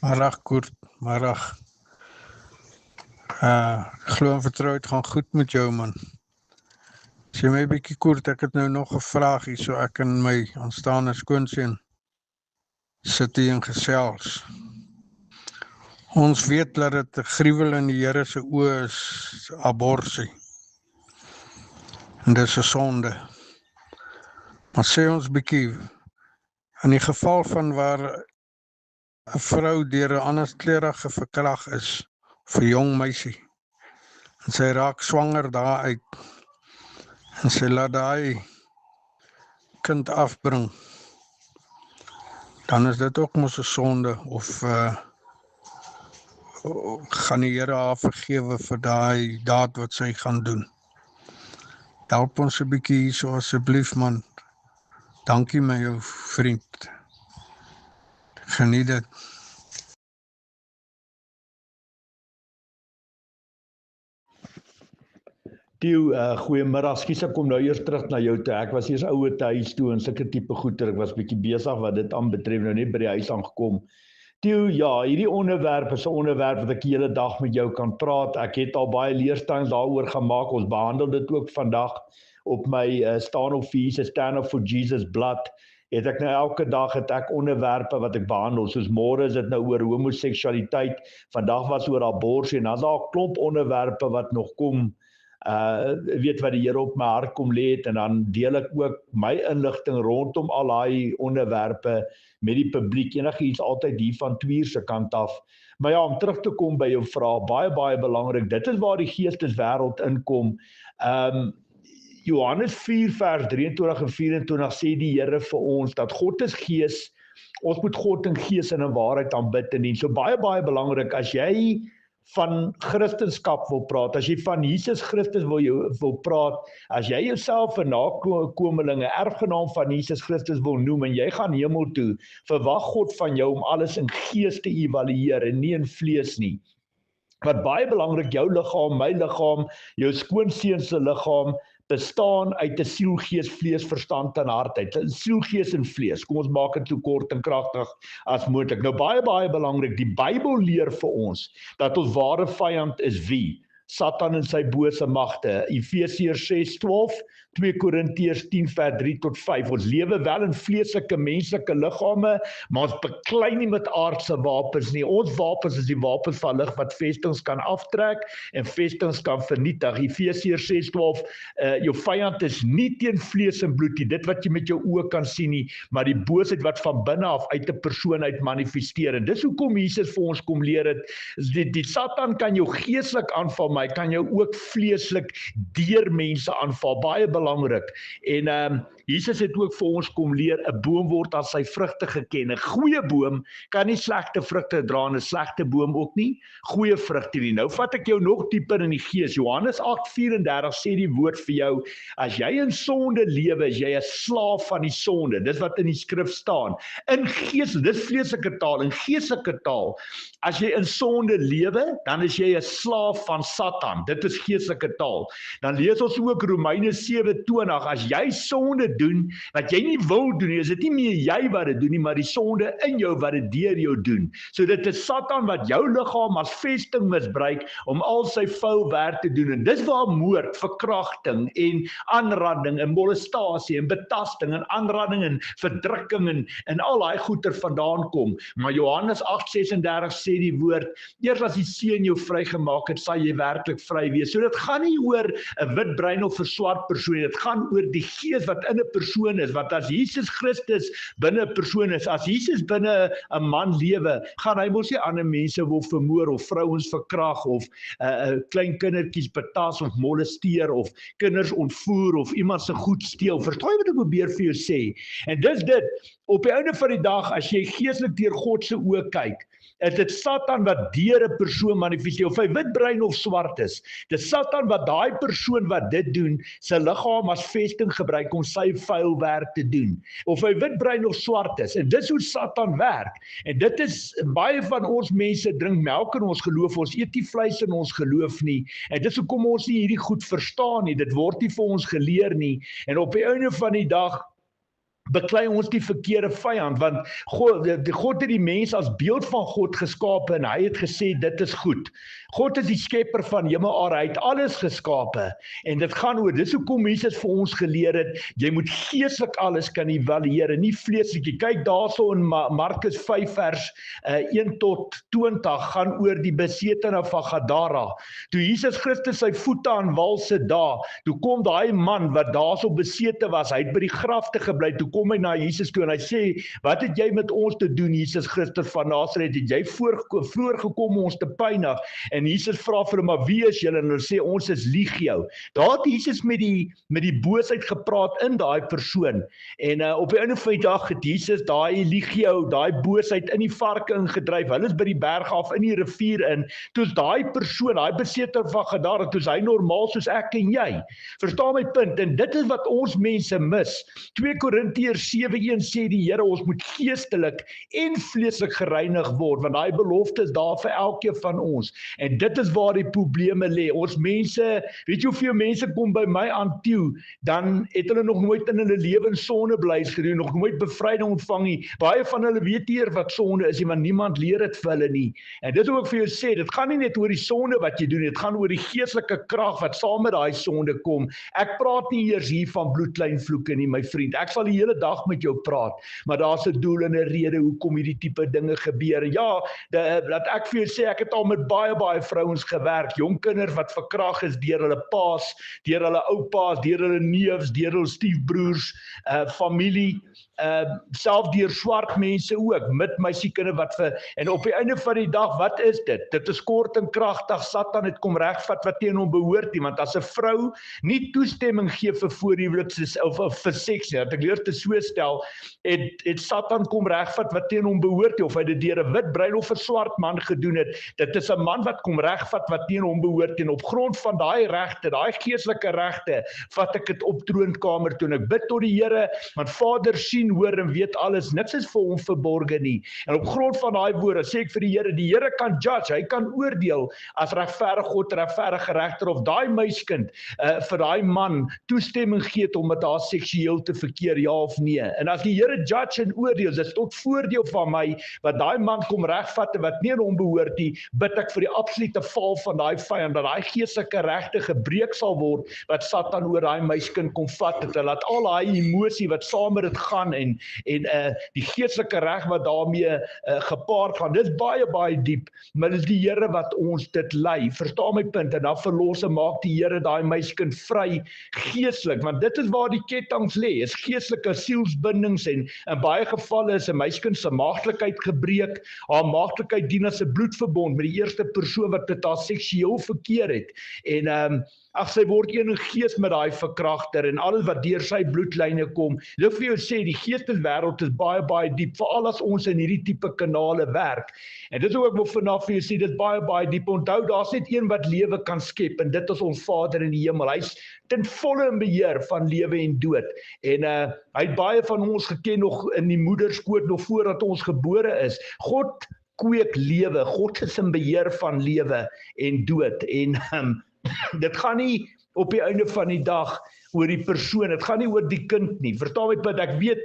Marag Koert, marag. Ek glo en vertrou het gaan goed met jou man. Sê my bietjie Koert, ek het nou nog 'n vraag hier, so ek en my aanstaande skoonseun sit hier en gesels. Ons weet dat dit 'n gruwel in die Here se oë is, abortus. En dis 'n sonde. Maar sê ons bietjie, in die geval van waar 'n vrou deur 'n anderskleurige verkragt is, of 'n jong meisie, en sy raak swanger daaruit, en sy laat daai kind afbring, dan is dit ook mos 'n sonde, of gaan die Here haar vergewe vir daai daad wat sy gaan doen. Help ons 'n bietjie hierso asseblief man. Dankie my jou vriend. Geniet dit. Theo, goeiemiddag, skus ek kom nou eers terug na jou toe. Ek was eers ouer te huis toe en sulke tipe goeder. Ek was bietjie besig wat dit aanbetref, nou net by die huis aangekom. Theo, ja, hierdie onderwerp is 'n onderwerp wat ek die hele dag met jou kan praat. Ek het al baie leerstellings daaroor gemaak. Ons behandel dit ook vandag op my Stand Up for Jesus, Stand Up for Jesus blad. Het ek nou elke dag het ek onderwerpe wat ek behandel. Soos môre is dit nou oor homoseksualiteit. Vandag was oor abortus en dan's daar 'n klomp onderwerpe wat nog kom. Weet wat die Here op my hart kom lê het, en dan deel ek ook my inligting rondom al daai onderwerpe met die publiek. Enigiets altyd hier van Twier se kant af. Maar ja, om terug te kom by jou vraag, baie belangrik. Dit is waar die geesteswêreld inkom. Johannes 4 vers 23 en 24 sê die Here vir ons dat God is gees. Ons moet God in gees en in waarheid aanbid en dien. So baie belangrik, as jy van Christendom wil praat, as jy van Jesus Christus wil praat, as jy jouself 'n nakomeling, 'n erfgenaam van Jesus Christus wil noem en jy gaan hemel toe, verwag God van jou om alles in gees te evalueer en nie in vlees nie. Wat baie belangrik, jou liggaam, my liggaam, jou skoonseun se liggaam bestaan uit 'n siel, gees, vlees, verstand en hart uit. Siel, gees en vlees. Kom ons maak dit so kort en kragtig as moontlik. Nou baie belangrik, die Bybel leer vir ons dat ons ware vyand is wie? Satan en sy bose magte. Efesiërs 6:12, 2 Korintiërs 10 vers 3 tot 5. Ons lewe wel in vleeslike menslike liggame, maar ons beklei nie met aardse wapens nie. Ons wapens is die wapens van lig wat vestings kan aftrek en vestings kan vernietig. Efesiërs 6:12, jou vyand is nie teen vlees en bloed nie, dit wat jy met jou oë kan sien nie, maar die boosheid wat van binne af uit 'n persoon uit manifesteer. En dis hoekom Jesus vir ons kom leer het, die Satan kan jou geestelik aanval, maar hy kan jou ook vleeslik deur mense aanval, baie belangrik. En Jesus het ook vir ons kom leer, 'n boom word aan sy vrugte geken. 'n Goeie boom kan nie slegte vrugte dra, en 'n slegte boom ook nie goeie vrugte nie. Nou vat ek jou nog dieper in die gees. Johannes 8:34 sê die woord vir jou, as jy in sonde lewe, is jy 'n slaaf van die sonde. Dis wat in die skrif staan. In gees, dis vleeslike taal, in geestelike taal, as jy in sonde lewe, dan is jy 'n slaaf van Satan. Dit is geestelike taal. Dan lees ons ook Romeine 7:20, as jy sonde doen, wat jy nie wil doen nie, is dit nie meer jy wat dit doen nie, maar die sonde in jou wat dit deur jou doen. So dit is Satan wat jou liggaam as vesting misbruik om al sy vuil werk te doen. En dis waar moord, verkrachting en aanranding en molestasie en betasting en aanranding en verdrukking en al daai goeie vandaan kom. Maar Johannes 8:36 sê die woord, eers as die Seun jou vrygemaak het, sal jy werklik vry wees. So dit gaan nie oor 'n wit brein of 'n swart persoon, dit gaan oor die gees wat in 'n persoon is, want as Jesus Christus binne 'n persoon is, as Jesus binne 'n man lewe, gaan hy mos nie ander mense wil vermoor of vrouens verkrag of klein kindertjies betas of molesteer of kinders ontvoer of iemand se goed steel. Verstaan jy wat ek probeer vir jou sê? En dis dit, op die einde van die dag, as jy geestelik deur God se oë kyk, is dit Satan wat deur 'n persoon manifesteer, of hy wit brein of swart is. Dis Satan wat daai persoon wat dit doen, sy liggaam as vesting gebruik om sy vuil werk te doen. Of hy wit brein of swart is. En dis hoe Satan werk. En dit is, baie van ons mense drink melk in ons geloof, ons eet nie vleis in ons geloof nie. En dis hoekom ons nie hierdie goed verstaan nie. Dit word nie vir ons geleer nie. En op die einde van die dag, beklei ons die verkeerde vyand, want God het die mens as beeld van God geskape en hy het gesê dit is goed. God is die skepper van hemel en aarde, hy het alles geskape en dit gaan oor, dis hoekom Jesus vir ons geleer het, jy moet geestelik alles kan evalueer en nie vleeslik. Kyk daarso in Markus 5 vers 1 tot 20 gaan oor die besetene van Gadara. Toe Jesus Christus sy voete aan wal sit daar, toe kom daai man wat daarso besete was, hy het by die grafte gebly, toe kom hy na Jesus toe en hy sê, wat het jy met ons te doen, Jesus Christus van Nasaret, het jy vroeër gekom ons te pynig? En Jesus vra vir hom, maar wie is julle? En hulle sê, ons is legio. Daar het Jesus met die boosheid gepraat in daai persoon. En op die einde van die dag het Jesus daai legio, daai boosheid in die varke ingedryf. Hulle is by die berg af, in die rivier in. Toe's daai persoon, daai beseter van Gadara, toe's hy normaal soos ek en jy. Verstaan my punt? En dit is wat ons mense mis. 2 Korintiërs 7:1 sê die Here, ons moet geestelik en vleeslik gereinig word, want daai belofte is daar vir elkeen van ons. En dit is waar die probleme lê. Ons mense, weet jy hoeveel mense kom by my aan toe, dan het hulle nog nooit in hulle lewe in sondebeleid gedoen, nog nooit bevryding ontvang nie. Baie van hulle weet nie wat sonde is nie, want niemand leer dit vir hulle nie. En dit wil ek vir jou sê, dit gaan nie net oor die sonde wat jy doen, dit gaan oor die geestelike krag wat saam met daai sonde kom. Ek praat nie eers hier van bloedlynvloeke nie, my vriend. Ek sal die hele dag met jou praat, maar daar's 'n doel en 'n rede hoekom hierdie tipe dinge gebeur. Ja, dat ek vir jou sê, ek het al met baie vrouens gewerk, jong kinders wat verkrag is deur hulle paas, deur hulle oupaas, deur hulle neefs, deur hulle stiefbroers, familie, self deur swart mense ook, met meisiekinders wat en op die einde van die dag, wat is dit? Dit is kort en kragtig, Satan het kom regvat wat teen hom behoort nie, want as 'n vrou nie toestemming gee vir voorhuweliks of vir seks, dat ek leer te so stel, het Satan kom regvat wat teen hom behoort nie, of hy dit deur 'n wit bruin of 'n swart man gedoen het. Dit is 'n man wat kom regvat wat teen hom behoort en op grond van daai regte, daai geestelike regte, vat ek dit op troonkamer toe en ek bid tot die Here, want Vader sien, hoor en weet alles, niks is vir hom verborge nie. En op grond van daai woorde sê ek vir die Here kan judge, hy kan oordeel as regverdige God, regverdige regter, of daai meiskind vir daai man toestemming gee om met haar seksueel te verkeer, ja of nee. En as die Here judge en oordeel, dit is tot voordeel van my, wat daai man kom regvat wat nie aan hom behoort nie, bid ek vir die absolute val van daai vyand, dat daai geestelike regte gebreek sal word, wat Satan oor daai meiskind kom vat het, en laat al daai emosie wat saam met dit gaan en die geestelike reg wat daarmee gepaard gaan, dit is baie diep, maar dit is die Here wat ons dit lei, verstaan my punt, en dan verlos en maak die Here daai meiskind vry geestelik, want dit is waar die ketTINGs lê, is geestelike sielsbindings en in baie gevalle is 'n meiskind se maagdelikheid gebreek, haar maagdelikheid dien as 'n bloedverbond met die eerste persoon wat dit haar seksueel verkeer het, en sy word een in gees met daai verkragter en alles wat deur sy bloedlyne kom. Ek wil vir jou sê, die geesteswêreld is baie diep, veral as ons in hierdie tipe kanale werk. En dit is ook wil vanaf vir jou sê, dit is baie diep. Onthou, daar's net een wat lewe kan skep en dit is ons Vader in die hemel. Hy's ten volle in beheer van lewe en dood. En hy het baie van ons geken nog in die moederskoot nog voordat ons gebore is. God kweek lewe. God is in beheer van lewe en dood. En dit gaan nie op die einde van die dag oor die persoon, dit gaan nie oor die kind nie. Verstaan my punt, ek weet,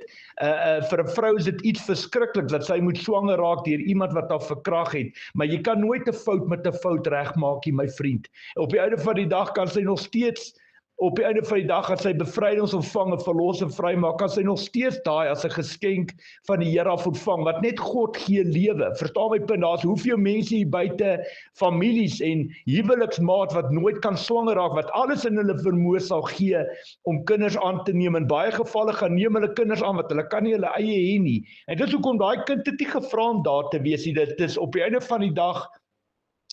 vir 'n vrou is dit iets verskriklik, dat sy moet swanger raak deur iemand wat haar verkrag het, maar jy kan nooit 'n fout met 'n fout regmaak nie, my vriend. Op die einde van die dag kan sy nog steeds, op die einde van die dag as sy bevrydings ontvang en verlos en vrymaak, kan sy nog steeds daai as 'n geskenk van die Here af ontvang, wat net God gee lewe. Verstaan my punt, daar's hoeveel mense hier buite, families en huweliksmaat wat nooit kan swanger raak, wat alles in hulle vermoë sal gee om kinders aan te neem. In baie gevalle gaan neem hulle kinders aan wat hulle kan nie hulle eie hê nie. En dit is hoekom daai kind het nie gevra om daar te wees nie. Dit is op die einde van die dag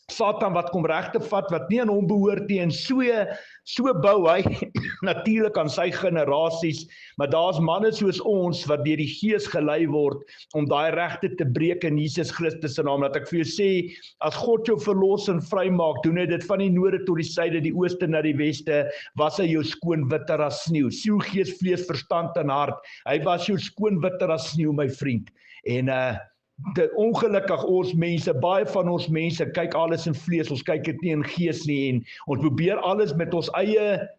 Satan wat kom regte vat wat nie aan hom behoort nie, en so bou hy natuurlik aan sy generasies, maar daar's manne soos ons wat deur die Gees gelei word om daai regte te breek in Jesus Christus se naam. Dat ek vir jou sê, as God jou verlos en vrymaak, doen hy dit van die noorde tot die suide, die ooste na die weste, was hy jou skoon witter as sneeu. Siel, gees, vlees, verstand en hart. Hy was jou skoon witter as sneeu, my vriend. En ongelukkig ons mense, baie van ons mense kyk alles in vlees, ons kyk dit nie in gees nie, en ons probeer alles met ons eie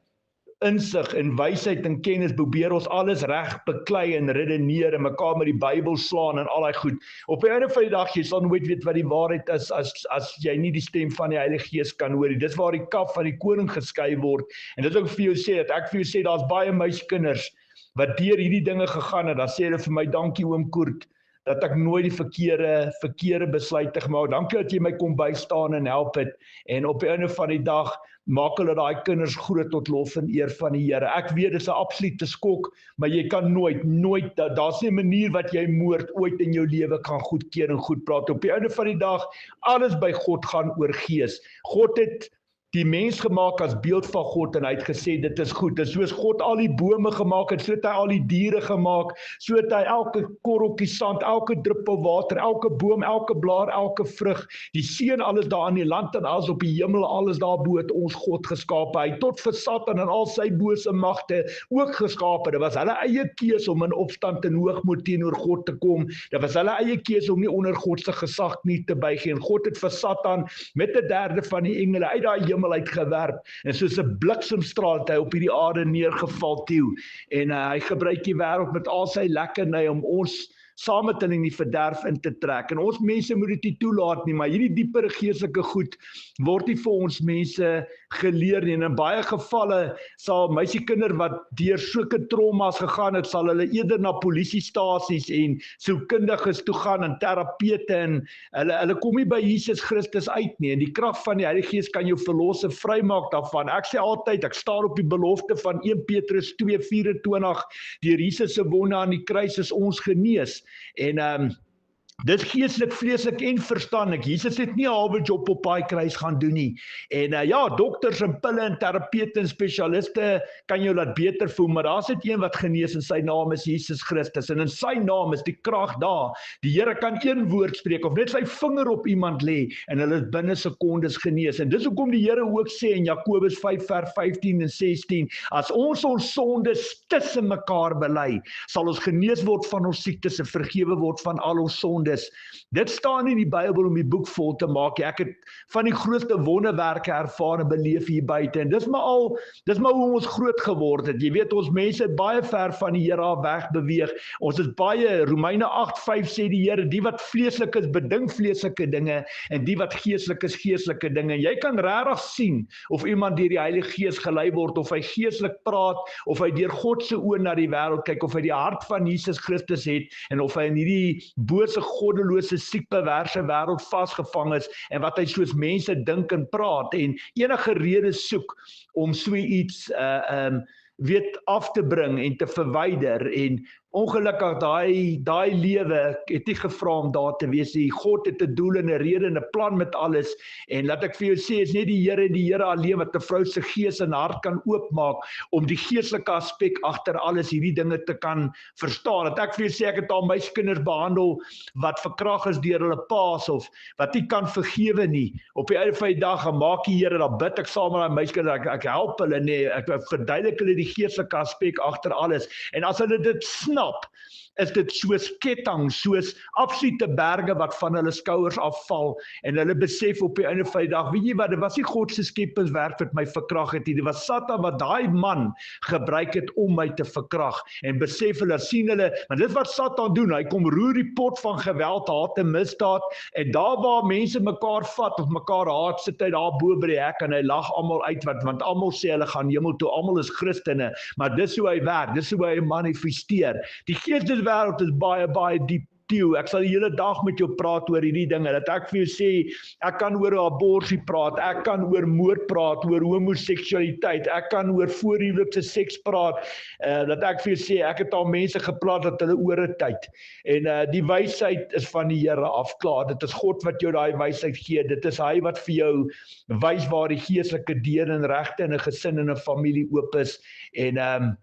insig en wysheid en kennis probeer ons alles reg beklei en redeneer en mekaar met die Bybel slaan en al daai goed. Op die einde van die dag, jy sal nooit weet wat die waarheid is as jy nie die stem van die Heilige Gees kan hoor nie. Dis waar die kaf van die koning geskei word. En dit is ook vir jou sê, dat ek vir jou sê, daar's baie meiskinders wat deur hierdie dinge gegaan het. Dan sê hulle vir my, dankie oom Koert, dat ek nooit die verkeerde besluite gemaak. Dankie dat jy my kom bystaan en help het. En op die einde van die dag maak hulle daai kinders groot tot lof en eer van die Here. Ek weet dit is 'n absolute skok, maar jy kan nooit, daar's nie 'n manier wat jy moord ooit in jou lewe kan goedkeur en goed praat. Op die einde van die dag, alles by God gaan oor gees. God het die mens gemaak as beeld van God en hy het gesê dit is goed. En soos God al die bome gemaak het, so het hy al die diere gemaak, so het hy elke korreltjie sand, elke druppel water, elke boom, elke blaar, elke vrug, die see en alles daar in die land en alles op die hemel, alles daarbo het ons God geskape. Hy het tot vir Satan en al sy bose magte ook geskape. Dit was hulle eie keuse om in opstand en hoogmoed teenoor God te kom. Dit was hulle eie keuse om nie onder God se gesag nie te buig nie. En God het vir Satan met 'n derde van die engele uit daai hemel uitgewerp en soos 'n bliksemstraal het hy op hierdie aarde neergeval toe en hy gebruik die wêreld met al sy lekkerny om ons saam met hulle in die verderf in te trek. En ons mense moet dit nie toelaat nie, maar hierdie diepere geestelike goed word nie vir ons mense geleer nie. En in baie gevalle sal meisiekinder wat deur sulke traumas gegaan het, sal hulle eerder na polisiestasies en sielkundiges toe gaan en terapeute en hulle kom nie by Jesus Christus uit nie. En die krag van die Heilige Gees kan jou verlos en vrymaak daarvan. Ek sê altyd, ek staan op die belofte van 1 Petrus 2:24, deur Jesus se wonde aan die kruis is ons genees. En dit geestelik, vleeslik en verstandelik. Jesus het nie 'n halwe job op daai kruis gaan doen nie. En ja, dokters en pille en terapeute en spesialiste kan jou laat beter voel, maar daar's net een wat genees en sy naam is Jesus Christus. En in sy naam is die krag daar. Die Here kan een woord spreek of net sy vinger op iemand lê en hulle is binne sekondes genees. En dis hoekom die Here ook sê in Jakobus 5 vers 15 en 16, as ons sondes tussen mekaar bely, sal ons genees word van ons siektes en vergewe word van al ons sondes. Dit staan nie in die Bybel om die boek vol te maak. Ek het van die grootste wonderwerke ervaar en beleef hier buite. En dis maar hoe ons groot geword het. Jy weet, ons mense het baie ver van die Here af weg beweeg. Ons is baie, Romeine 8:5 sê die Here, die wat vleeslik is, bedink vleeslike dinge, en die wat geestelik is, geestelike dinge. En jy kan regtig sien of iemand deur die Heilige Gees gelei word, of hy geestelik praat, of hy deur God se oë na die wêreld kyk, of hy die hart van Jesus Christus het, en of hy in hierdie bose, goddelose, siek, perverse wêreld vasgevang is, en wat hy soos mense dink en praat, en enige rede soek om so iets weet af te bring en te verwyder. En ongelukkig daai lewe het nie gevra om daar te wees nie. God het 'n doel en 'n rede en 'n plan met alles. En laat ek vir jou sê, is net die Here alleen wat 'n vrou se gees en hart kan oopmaak om die geestelike aspek agter alles hierdie dinge te kan verstaan. Dat ek vir jou sê, ek het al meiskinders behandel wat verkragt is deur hulle paas of wat nie kan vergewe nie. Op die einde van die dag maak die Here, dan bid ek saam met daai meiskinders, ek help hulle nee, ek verduidelik hulle die geestelike aspek agter alles. En as hulle dit snap, is dit soos ketting, soos absolute berge wat van hulle skouers afval en hulle besef op die einde van die dag, weet jy wat, dit was nie God se skepingswerk wat my verkragt het nie, dit was Satan wat daai man gebruik het om my te verkragt. En besef hulle, sien hulle, want dit wat Satan doen, hy kom roer die pot van geweld, haat en misdaad, en daar waar mense mekaar vat of mekaar haat, sit hy daar bo by die hek en hy lag almal uit, want almal sê hulle gaan hemel toe, almal is Christene, maar dis hoe hy werk, dis hoe hy manifesteer. Die geesteswêreld is baie diep. Ek sal die hele dag met jou praat oor hierdie dinge, dat ek vir jou sê, ek kan oor abortus praat, ek kan oor moord praat, oor homoseksualiteit, ek kan oor voorhuwelikse seks praat, dat ek vir jou sê, ek het al mense geplaas dat hulle ore tyd, en die wysheid is van die Here af, klaar, dit is God wat jou daai wysheid gee, dit is hy wat vir jou wys waar die geestelike deur en regte in 'n gesin en 'n familie oop is, en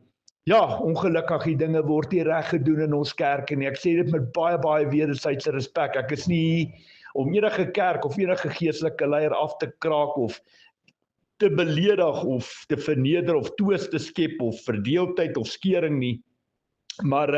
ja, ongelukkig die dinge word nie reg gedoen in ons kerk en ek sê dit met baie wederwysige respek. Ek is nie om enige kerk of enige geestelike leier af te kraak of te beledig of te verneder of twis te skep of verdeeldheid of skering nie. Maar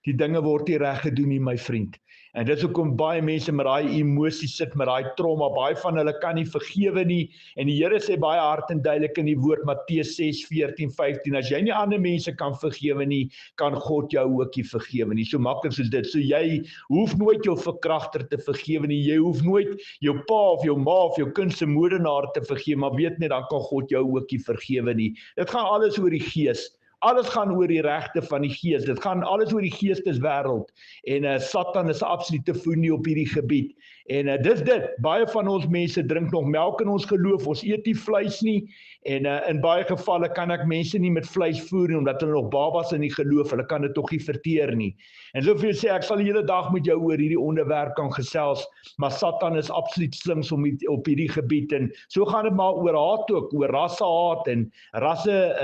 die dinge word nie reg gedoen nie, my vriend. En dit is hoekom baie mense met daai emosie sit, met daai trauma, baie van hulle kan nie vergewe nie, en die Here sê baie hard en duidelik in die woord Matteus 6:14-15, as jy nie ander mense kan vergewe nie, kan God jou ook nie vergewe nie. So maklik soos dit. So jy hoef nooit jou verkragter te vergewe nie, jy hoef nooit jou pa of jou ma of jou kind se moordenaar te vergewe, maar weet net, dan kan God jou ook nie vergewe nie. Dit gaan alles oor die gees. Alles gaan oor die regte van die gees. Dit gaan alles oor die geesteswêreld. En Satan is 'n absolute foenie op hierdie gebied. En dis dit. Baie van ons mense drink nog melk in ons geloof. Ons eet nie vleis nie. En in baie gevalle kan ek mense nie met vleis voer nie, omdat hulle nog babas in die geloof. Hulle kan dit tog nie verteer nie. En soveel sê ek sal die hele dag met jou oor hierdie onderwerp kan gesels, maar Satan is absoluut slinks op hierdie gebied. En so gaan dit maar oor haat ook, oor rassehaat en rasse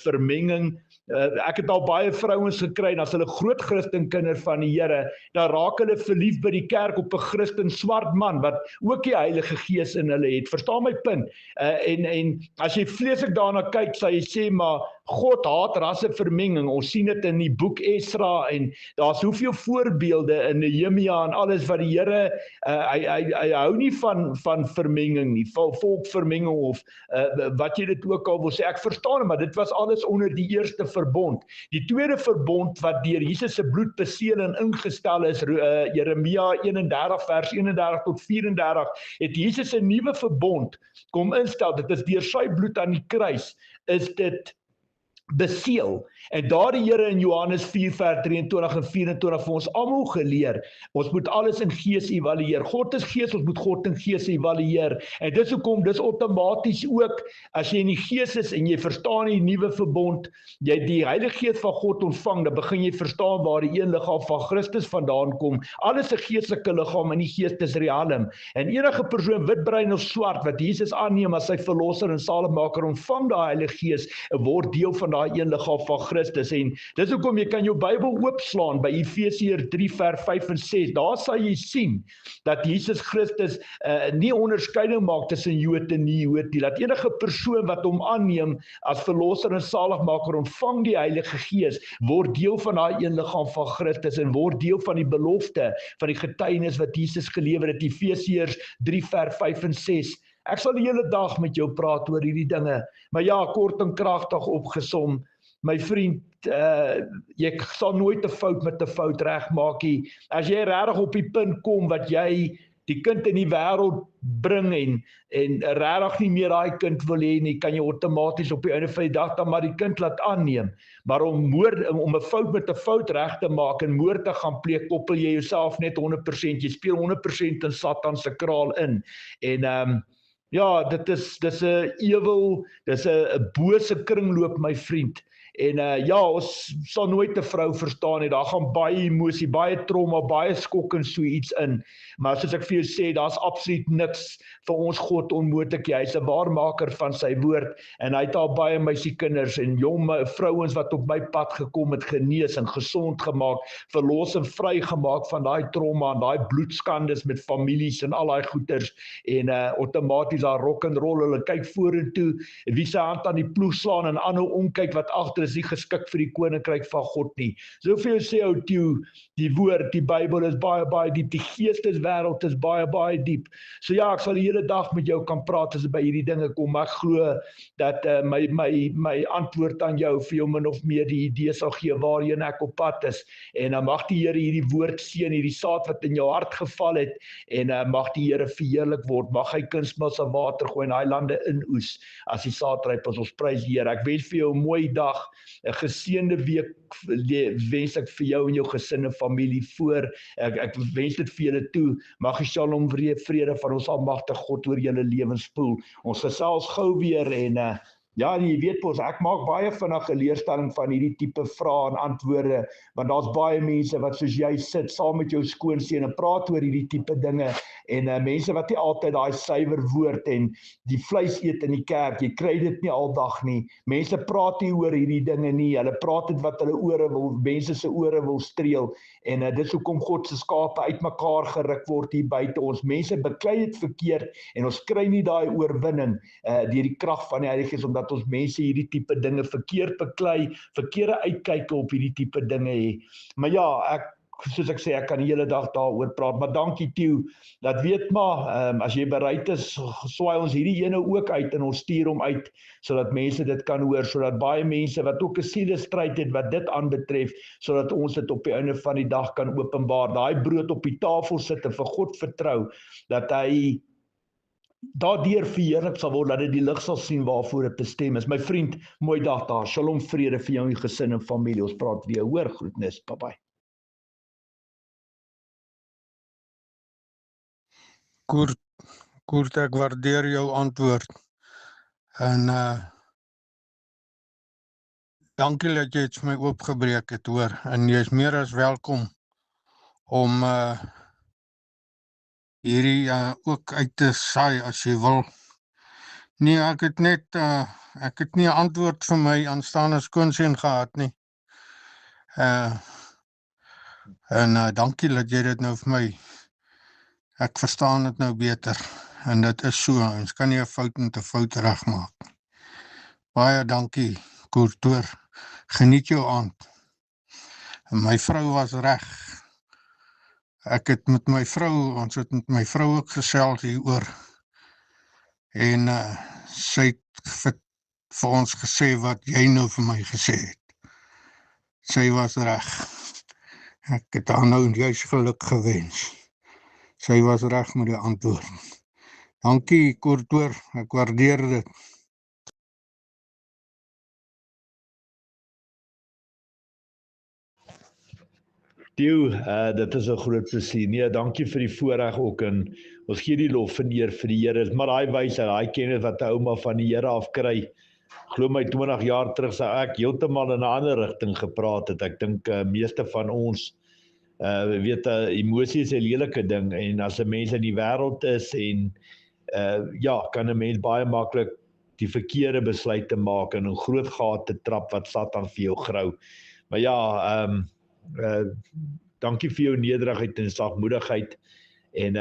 vermenging. Ek het al baie vrouens gekry, en as hulle groot Christenkinders van die Here, dan raak hulle verlief by die kerk op 'n Christen swart man, wat ook die Heilige Gees in hulle het. Verstaan my punt? En as jy vleeslik daarna kyk, sal jy sê, maar God haat rassevermenging. Ons sien dit in die boek Esra, en daar's hoeveel voorbeelde in Nehemia en alles wat die Here, hy hou nie van vermenging nie, volkvermenging of wat jy dit ook al wil sê. Ek verstaan, maar dit was alles onder die eerste verbond. Die tweede verbond wat deur Jesus se bloed beseël en ingestel is, Jeremia 31 vers 31 tot 34, het Jesus 'n nuwe verbond kom instel. Dit is deur sy bloed aan die kruis, is dit beseël. En daar die Here in Johannes 4 vers 23 en 24 vir ons almal geleer, ons moet alles in gees evalueer. God is gees, ons moet God in gees evalueer. En dis hoekom, dis outomaties ook, as jy in die gees is en jy verstaan die nuwe verbond, jy die Heilige Gees van God ontvang, dan begin jy verstaan waar die een liggaam van Christus vandaan kom. Alles 'n geestelike liggaam en die geestesrealm. En enige persoon, wit, bruin of swart, wat Jesus aanneem as sy verlosser en saligmaker, ontvang die Heilige Gees en word deel van daai een liggaam van Christus. En dis hoekom jy kan jou Bybel oopslaan by Efesiërs 3 vers 5 en 6. Daar sal jy sien dat Jesus Christus nie onderskeiding maak tussen Jood en nie-Jood nie. Dat enige persoon wat hom aanneem as verlosser en saligmaker, ontvang die Heilige Gees, word deel van daai een liggaam van Christus en word deel van die belofte van die getuienis wat Jesus gelewer het. Efesiërs 3 vers 5 en 6. Ek sal die hele dag met jou praat oor hierdie dinge, maar ja, kort en kragtig opgesom, my vriend, jy sal nooit 'n fout met 'n fout regmaak nie. As jy regtig op die punt kom wat jy die kind in die wêreld bring en regtig nie meer daai kind wil hê nie, kan jy outomaties op die einde van die dag dan maar die kind laat aanneem. Maar om 'n fout met 'n fout reg te maak en moord te gaan pleeg, koppel jy jouself net 100%, jy speel 100% in Satan se kraal in. En ja, dis 'n ewel, dis 'n bose kringloop, my vriend. En ja, ons sal nooit 'n vrou verstaan nie. Daar gaan baie emosie, baie trauma, baie skok en so iets in. Maar soos ek vir jou sê, daar's absoluut niks vir ons God onmoontlik nie. Hy's 'n waarmaker van sy woord en hy het al baie meisiekinders en jong vrouens wat op my pad gekom het, genees en gesond gemaak, verlos en vrygemaak van daai trauma en daai bloedskandes met families en al daai goeters. En outomaties daar rock and roll, hulle kyk vorentoe, wie se hand aan die ploeg slaan en aanhou omkyk wat agter is nie geskik vir die koninkryk van God nie. Soveel sê ou Tieu, die woord, die Bybel is baie diep, die geesteswêreld is baie diep. So ja, ek sal die hele dag met jou kan praat as dit by hierdie dinge kom, maar ek glo dat my antwoord aan jou vir jou min of meer die idee sal gee waarheen ek op pad is. En dan mag die Here hierdie woord seën, hierdie saad wat in jou hart geval het, en mag die Here verheerlik word, mag hy kunsmis en water gooi en daai lande inoes as die saad ryp. Ons prys die Here. Ek wens vir jou 'n mooi dag, 'n geseënde week wens ek vir jou en jou gesin en familie voor. Ek wens dit vir julle toe. Mag die Shalom vrede van ons almagtige God oor julle lewens spoel. Ons gesels gou weer en ja, jy weet mos, ek maak baie vinnig 'n leerstelling van hierdie tipe vrae en antwoorde, want daar's baie mense wat soos jy sit saam met jou skoonseun en praat oor hierdie tipe dinge, en mense wat nie altyd daai suiwer woord en die vleis eet in die kerk, jy kry dit nie aldag nie. Mense praat nie oor hierdie dinge nie, hulle praat dit wat hulle mense se ore wil streel, en dis hoekom God se skape uitmekaar geruk word hier buite. Ons mense beklei dit verkeerd en ons kry nie daai oorwinning deur die krag van die Heilige Gees, omdat ons mense hierdie tipe dinge verkeerd beklei, verkeerde uitkyke op hierdie tipe dinge hê. Maar ja, ek soos ek sê, ek kan die hele dag daaroor praat, maar dankie Theo, dat weet maar, as jy bereid is, swaai ons hierdie ene ook uit en ons stuur hom uit, sodat mense dit kan hoor, sodat baie mense wat ook 'n sielestryd het wat dit aanbetref, sodat ons dit op die einde van die dag kan openbaar, daai brood op die tafel sit en vir God vertrou, dat hy daardeur verheerlik sal word, dat dit die lig sal sien waarvoor dit bestem is. My vriend, mooi dag daar, shalom vrede vir jou en jou gesin en familie, ons praat weer, hoor, groetnis, bye bye. Koert, ek waardeer jou antwoord. En dankie dat jy het vir my oopgebreek het, hoor. En jy is meer as welkom om hierdie ook uit te saai as jy wil. Nee, ek het nie 'n antwoord vir my aanstaande skoonseun gehad nie. En dankie dat jy dit nou vir my, ek verstaan dit nou beter. En dit is so, ons kan nie 'n fout met 'n fout regmaak. Baie dankie, Koert, hoor. Geniet jou aand. En my vrou was reg. Ons het met my vrou ook gesels hieroor. En sy het vir ons gesê wat jy nou vir my gesê het. Sy was reg. Ek het haar nou juist geluk gewens. Sy was reg met die antwoord. Dankie, Koert, hoor. Ek waardeer dit. Theo, dit is 'n groot plesier. Nee, dankie vir die voorreg ook, en ons gee die lof en eer vir die Here. Maar daai wysheid, daai kennis wat 'n ouma van die Here af kry, glo my 20 jaar terug sou ek heeltemal in 'n ander rigting gepraat het. Ek dink meeste van ons weet, emosie is 'n lelike ding, en as 'n mens in die wêreld is en kan 'n mens baie maklik die verkeerde besluite maak en 'n groot gat te trap wat Satan vir jou grou. Maar ja, dankie vir jou nederigheid en sagmoedigheid, en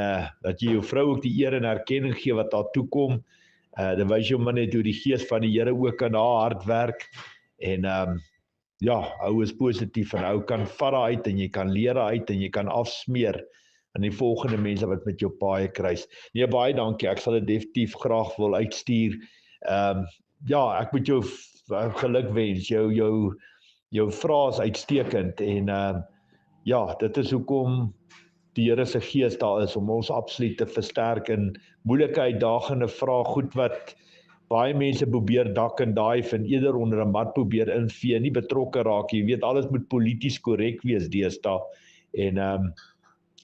dat jy jou vrou ook die eer en erkenning gee wat haar toekom. Dit wys jou maar net hoe die gees van die Here ook aan haar hart werk, en hou is positief, en hou kan vat uit, en jy kan leer uit, en jy kan afsmeer aan die volgende mense wat met jou paai kruis. Nee, baie dankie, ek sal dit definitief graag wil uitstuur. Ek moet jou geluk wens, jou vrae is uitstekend, en dit is hoekom die Here se gees daar is, om ons absoluut te versterk in moeilike uitdagende vrae, goed wat baie mense probeer dak en dive en eerder onder 'n mat probeer invee, nie betrokke raak. Jy weet, alles moet polities korrek wees deesdae, en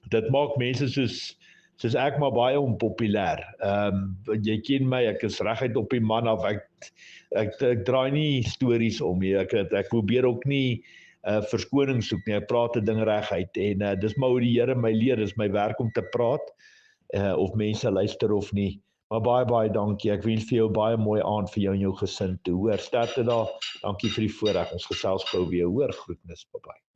dit maak mense soos ek maar baie onpopulêr. Jy ken my, ek is reguit op die man af, ek draai nie stories om nie, ek probeer ook nie verskoning soek nie, ek praat 'n ding reguit, en dis maar hoe die Here my leer, dis my werk om te praat, of mense luister of nie. Maar baie dankie, ek wens vir jou baie mooi aand vir jou en jou gesin toe, hoor, sterkte daar, dankie vir die voorreg, ons gesels gou weer, hoor, groetnis, bye bye.